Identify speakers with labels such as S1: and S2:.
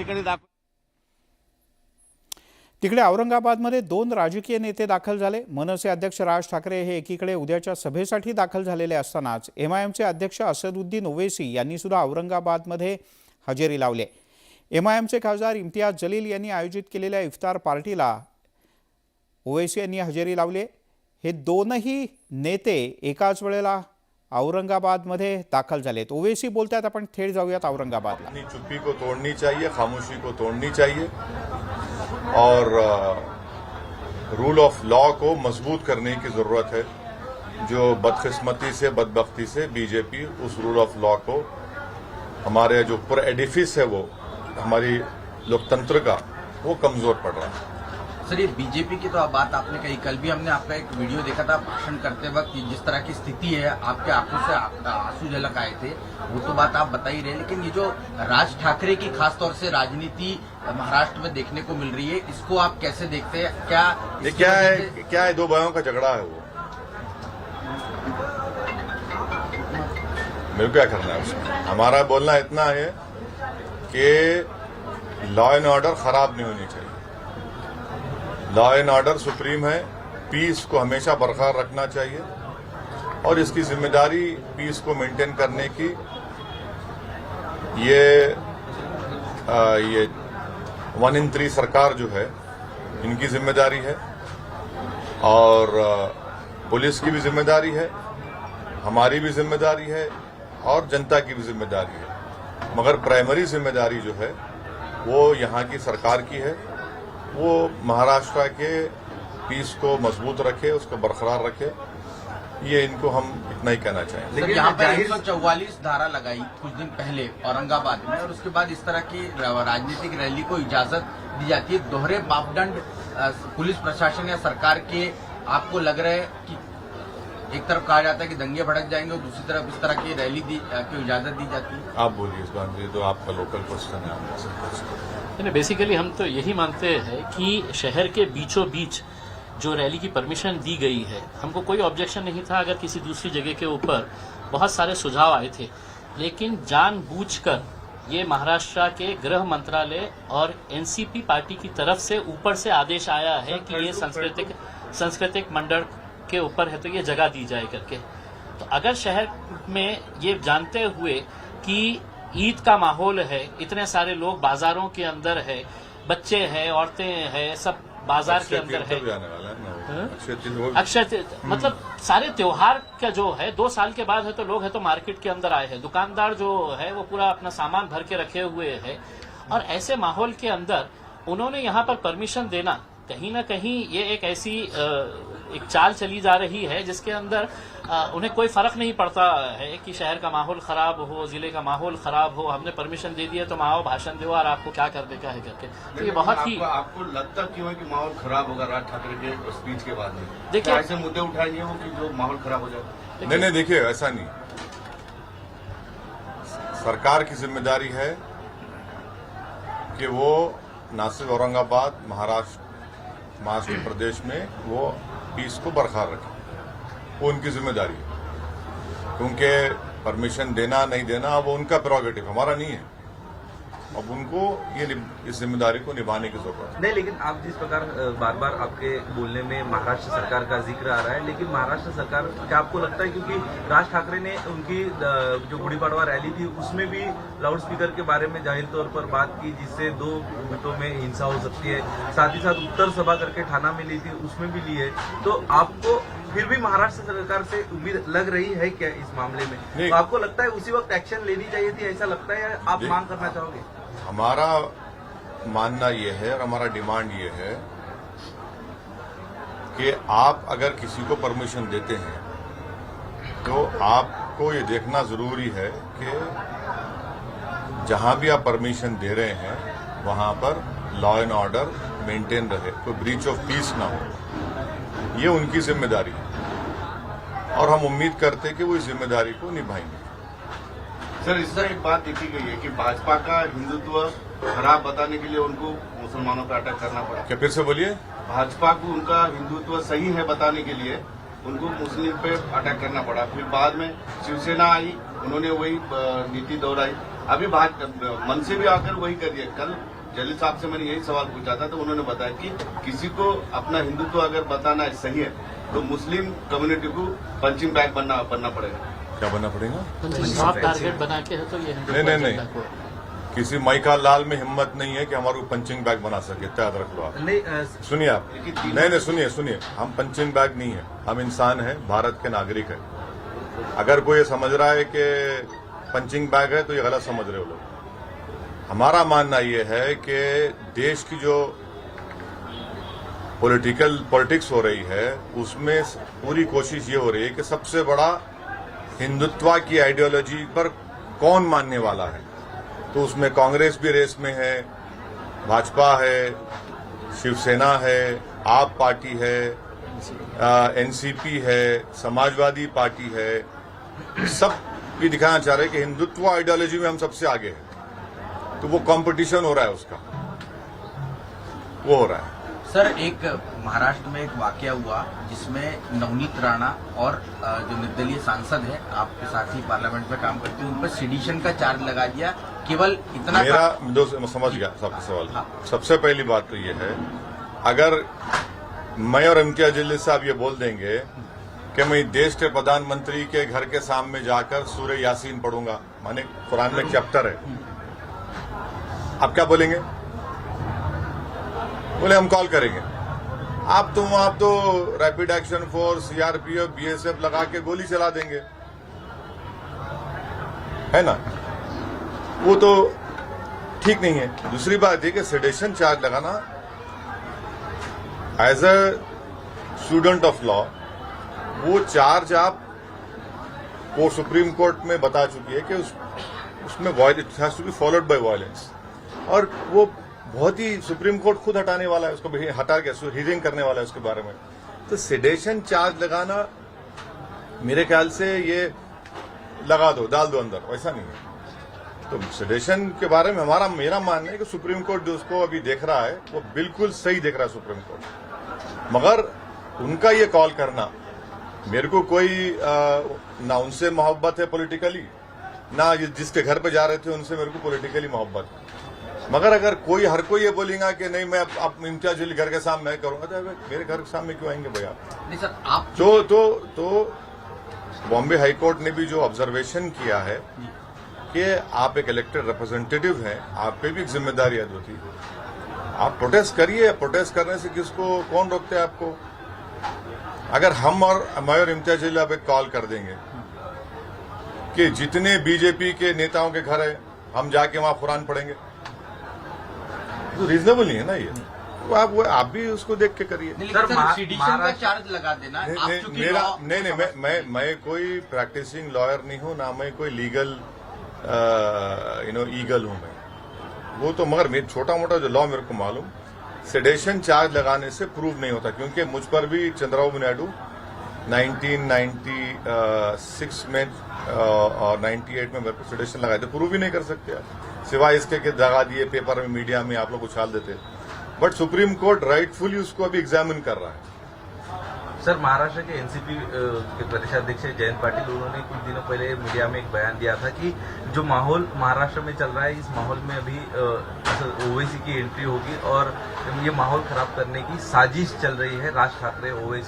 S1: ठिकाणी दाखव.
S2: तिकडे औरंगाबादमध्ये 2 राजकीय नेते दाखल झाले. मनसे अध्यक्ष राज ठाकरे हे एकीकडे उद्याच्या सभेसाठी दाखल झालेले असतानाच MIMचे अध्यक्ष असदुद्दीन ओवैसी यांनी सुद्धा औरंगाबादमध्ये हजेरी लावली. MIMचे खासदार इम्तियाज जलील यांनी आयोजित केलेल्या इफ्तार पार्टीला ओवैसी यांनी हजेरी लावली. हे दोनही नेते एकाच वेळेला औरंगाबादमध्ये दाखल झालेत. ओवैसी बोलतात, आपण थेट जाऊयात औरंगाबादला.
S3: चुप्पी को तोड़नी चाहिए, खामोशी को तोड़नी चाहिए और रूल ऑफ लॉ को मजबूत करने की जरूरत है. जो बदकिस्मती से बदबख्ती से बीजेपी उस रूल ऑफ लॉ को, हमारे जो पूरा एडिफिस है वो हमारी लोकतंत्र का, वो कमजोर पड़ रहा है.
S4: सर, ये बीजेपी की तो बात आपने कही. कल भी हमने आपका एक वीडियो देखा था भाषण करते वक्त, जिस तरह की स्थिति है आपके आंखों से आंसू झलक आए थे, वो तो बात आप बता ही रहे. लेकिन ये जो राज ठाकरे की खासतौर से राजनीति महाराष्ट्र में देखने को मिल रही है, इसको आप कैसे देखते हैं?
S3: क्या है 2 भाइयों का झगड़ा है वो. मेरे को क्या करना है उसमें? हमारा बोलना इतना है कि लॉ एंड ऑर्डर खराब नहीं होनी चाहिए. लॉ एंड ऑर्डर सुप्रीम है, पीस को हमेशा बरकरार रखना चाहिए और इसकी जिम्मेदारी पीस को मेंटेन करने की ये 1 in 3 सरकार जो है, इनकी जिम्मेदारी है और पुलिस की भी जिम्मेदारी है, हमारी भी जिम्मेदारी है और जनता की भी जिम्मेदारी है. मगर प्राइमरी जिम्मेदारी जो है वो यहाँ की सरकार की है. वो महाराष्ट्र के पीस को मजबूत रखे, उसको बरकरार रखे. ये इनको हम इतना ही कहना चाहेंगे.
S4: लेकिन यहाँ पर 144 धारा लगाई कुछ दिन पहले औरंगाबाद में, और उसके बाद इस तरह की राजनीतिक रैली को इजाजत दी जाती है. दोहरे मापदंड पुलिस प्रशासन या सरकार के आपको लग रहा है कि एक तरफ कहा जाता है कि दंगे भड़क जाएंगे और दूसरी तरफ इस तरह की रैली की इजाजत दी जाती है?
S3: आप बोलिए इस बात में, तो आपका लोकल क्वेश्चन है. आप
S5: बेसिकली हम तो यही मानते हैं कि शहर के बीचों बीच जो रैली की परमिशन दी गई है, हमको कोई ऑब्जेक्शन नहीं था अगर किसी दूसरी जगह के ऊपर बहुत सारे सुझाव आए थे. लेकिन जानबूझकर ये महाराष्ट्र के गृह मंत्रालय और NCP पार्टी की तरफ से ऊपर से आदेश आया है कि ये सांस्कृतिक मंडल के ऊपर है तो ये जगह दी जाए करके. तो अगर शहर में ये जानते हुए कि ईद का माहौल है, इतने सारे लोग बाजारों के अंदर है, बच्चे हैं, औरतें हैं, सब बाजार के अंदर है, अक्षय मतलब सारे त्योहार का जो है 2 साल के बाद है तो लोग है तो मार्केट के अंदर आए हैं, दुकानदार जो है वो पूरा अपना सामान भर के रखे हुए है. और ऐसे माहौल के अंदर उन्होंने यहाँ पर परमिशन देना, कहीं ना कहीं ये एक ऐसी एक चाल चली जा रही है जिसके अंदर उन्हें कोई फर्क नहीं पड़ता है कि शहर का माहौल खराब हो, जिले का माहौल खराब हो, हमने परमिशन दे दिया तो आओ भाषण दो और आपको क्या करने का है करके. तो ये बहुत ही
S6: आपको लगता क्यों है कि माहौल खराब होगा राज ठाकरे के स्पीच के बाद में?
S5: देखिए,
S6: ऐसे मुद्दे उठाएंगे वो कि जो माहौल खराब हो जाए.
S3: नहीं, देखिए ऐसा नहीं. सरकार की जिम्मेदारी है कि वो ना सिर्फ औरंगाबाद, महाराष्ट्र प्रदेश में वो पीस को बरकरार रखे. वो उनकी जिम्मेदारी है, क्योंकि परमिशन देना नहीं देना वो उनका प्रेरोगेटिव, हमारा नहीं है. अब उनको इस जिम्मेदारी को निभाने की जरूरत है.
S7: नहीं, लेकिन आप जिस प्रकार बार बार आपके बोलने में महाराष्ट्र सरकार का जिक्र आ रहा है, लेकिन महाराष्ट्र सरकार क्या आपको लगता है, क्योंकि राज ठाकरे ने उनकी जो गुड़ी पड़वा रैली थी उसमें भी लाउड स्पीकर के बारे में जाहिर तौर पर बात की, जिससे 2 गुटों में हिंसा हो सकती है. साथ ही साथ उत्तर सभा करके ठाना में ली थी, उसमें भी ली है. तो आपको फिर भी महाराष्ट्र सरकार से उम्मीद लग रही है क्या इस मामले में? तो आपको लगता है उसी वक्त एक्शन लेनी चाहिए थी, ऐसा लगता है, या आप मांग करना चाहोगे?
S3: हमारा मानना ये है और हमारा डिमांड ये है कि आप अगर किसी को परमिशन देते हैं तो आपको ये देखना जरूरी है कि जहां भी आप परमिशन दे रहे हैं वहां पर लॉ एंड ऑर्डर मेंटेन रहे, कोई ब्रीच ऑफ पीस ना हो. ये उनकी जिम्मेदारी है और हम उम्मीद करते हैं कि वो इस जिम्मेदारी को निभाएंगे.
S6: सर, इससे एक बात देखी गई है कि भाजपा का हिंदुत्व खराब बताने के लिए उनको मुसलमानों पर अटैक करना पड़ा.
S3: क्या फिर से बोलिए?
S6: भाजपा को उनका हिंदुत्व सही है बताने के लिए उनको मुस्लिम पे अटैक करना पड़ा. फिर बाद में शिवसेना आई, उन्होंने वही नीति दोहराई. अभी मन से भी आकर वही कर दिया. कल जलील साहब से मैंने यही सवाल पूछा था, तो उन्होंने बताया कि किसी को अपना हिंदुत्व अगर बताना सही है तो मुस्लिम कम्युनिटी को पंचिंग बैग बनना पड़ेगा।
S3: क्या बनना पड़ेगा?
S5: सॉफ्ट टारगेट बना के है तो ये हिंदुत्व
S3: नहीं, नहीं,
S5: एजेंडा को
S3: किसी माइका लाल में हिम्मत नहीं है कि हमारे को पंचिंग बैग बना सके, याद रख लो आप।
S7: नहीं
S3: सुनिए आप, नहीं, सुनिए, हम पंचिंग बैग नहीं है, हम इंसान हैं, भारत के नागरिक हैं। अगर कोई ये समझ रहा है कि पंचिंग बैग है तो ये गलत समझ रहे हो लोग। हमारा मानना ये है कि देश की जो पॉलिटिक्स हो रही है उसमें पूरी कोशिश ये हो रही है कि सबसे बड़ा हिंदुत्व की आइडियोलॉजी पर कौन मानने वाला है। तो उसमें कांग्रेस भी रेस में है, भाजपा है, शिवसेना है, आप पार्टी है, एनसीपी है, समाजवादी पार्टी है, सब ये दिखाना चाह रहे हैं कि हिंदुत्व आइडियोलॉजी में हम सबसे आगे हैं। तो वो कंपटीशन हो रहा है, उसका वो हो रहा है।
S4: सर, एक महाराष्ट्र में एक वाकया हुआ जिसमें नवनीत राणा और जो निर्दलीय सांसद है, आपके साथ ही पार्लियामेंट में काम करते हैं, उन पर सेडिशन का चार्ज लगा दिया। केवल इतना
S3: मेरा समझ गया सबका सवाल।
S4: हाँ।
S3: सबसे पहली बात तो ये है, अगर मैं और इम्तियाज जलील साहब ये बोल देंगे कि मैं देश के प्रधानमंत्री के घर के सामने जाकर सूरह यासीन पढ़ूंगा, माने कुरान में चैप्टर है, आप क्या बोलेंगे? बोले हम कॉल करेंगे। आप तो rapid action force, CRPF, BSF लगा के गोली चला देंगे, है ना? वो तो ठीक नहीं है। दूसरी बात ये कि सेडेशन चार्ज लगाना as a student of law, वो चार्ज आप वो सुप्रीम कोर्ट में बता चुकी है कि उसमें it has to be followed by violence, और वो बहुत ही सुप्रीम कोर्ट खुद हटाने वाला है, उसको हटा के हियरिंग करने वाला है उसके बारे में। तो सेडेशन चार्ज लगाना मेरे ख्याल से ये लगा दो, डाल दो अंदर, वैसा नहीं है। तो सेडेशन के बारे में मेरा मानना है कि सुप्रीम कोर्ट जो उसको अभी देख रहा है वो बिल्कुल सही देख रहा है सुप्रीम कोर्ट। मगर उनका ये कॉल करना, मेरे को कोई ना उनसे मोहब्बत है पॉलिटिकली, ना जिसके घर पे जा रहे थे उनसे मेरे को पॉलिटिकली मोहब्बत है। मगर अगर हर कोई ये बोलेगा कि नहीं मैं अब इम्तियाज जलील घर के सामने मैं करूंगा, तो मेरे घर के सामने क्यों आएंगे भैया?
S4: नहीं सर, आप
S3: तो बॉम्बे हाईकोर्ट ने भी जो ऑब्जर्वेशन किया है कि आप एक इलेक्टेड रिप्रेजेंटेटिव हैं, आप पे भी एक जिम्मेदारी है होती है। आप प्रोटेस्ट करिए, प्रोटेस्ट करने से कौन रोकते हैं आपको? अगर मैं और इम्तियाज जलील अब एक कॉल कर देंगे कि जितने बीजेपी के नेताओं के घर है हम जाके वहां कुरान पढ़ेंगे, तो रीजनेबल नहीं है ना ये। तो आप भी उसको देख के करिए।
S4: सर, सेडिशन का चार्ज लगा देना।
S3: मैं कोई प्रैक्टिसिंग लॉयर नहीं हूं, ना मैं कोई लीगल ईगल हूं मैं। वो तो मगर मेरे छोटा मोटा जो लॉ मेरे को मालूम, सेडेशन चार्ज लगाने से प्रूव नहीं होता, क्योंकि मुझ पर भी चंद्रबाबू नायडू 1996 में और 98 में मेरे को सेडेशन लगाए थे, प्रूव ही नहीं कर सकते आप, सिवाय इसके कि दगा दिए पेपर में, मीडिया में आप लोग उछाल देते। बट सुप्रीम कोर्ट राइटफुली उसको अभी एग्जामिन कर रहा है।
S7: सर, महाराष्ट्र के एनसीपी के प्रदेशाध्यक्ष जयंत पाटिल, उन्होंने कुछ दिनों पहले मीडिया में एक बयान दिया था कि जो माहौल महाराष्ट्र में चल रहा है, इस माहौल में अभी ओवैसी की एंट्री होगी और ये माहौल खराब करने की साजिश चल रही है राज ठाकरे, ओवैसी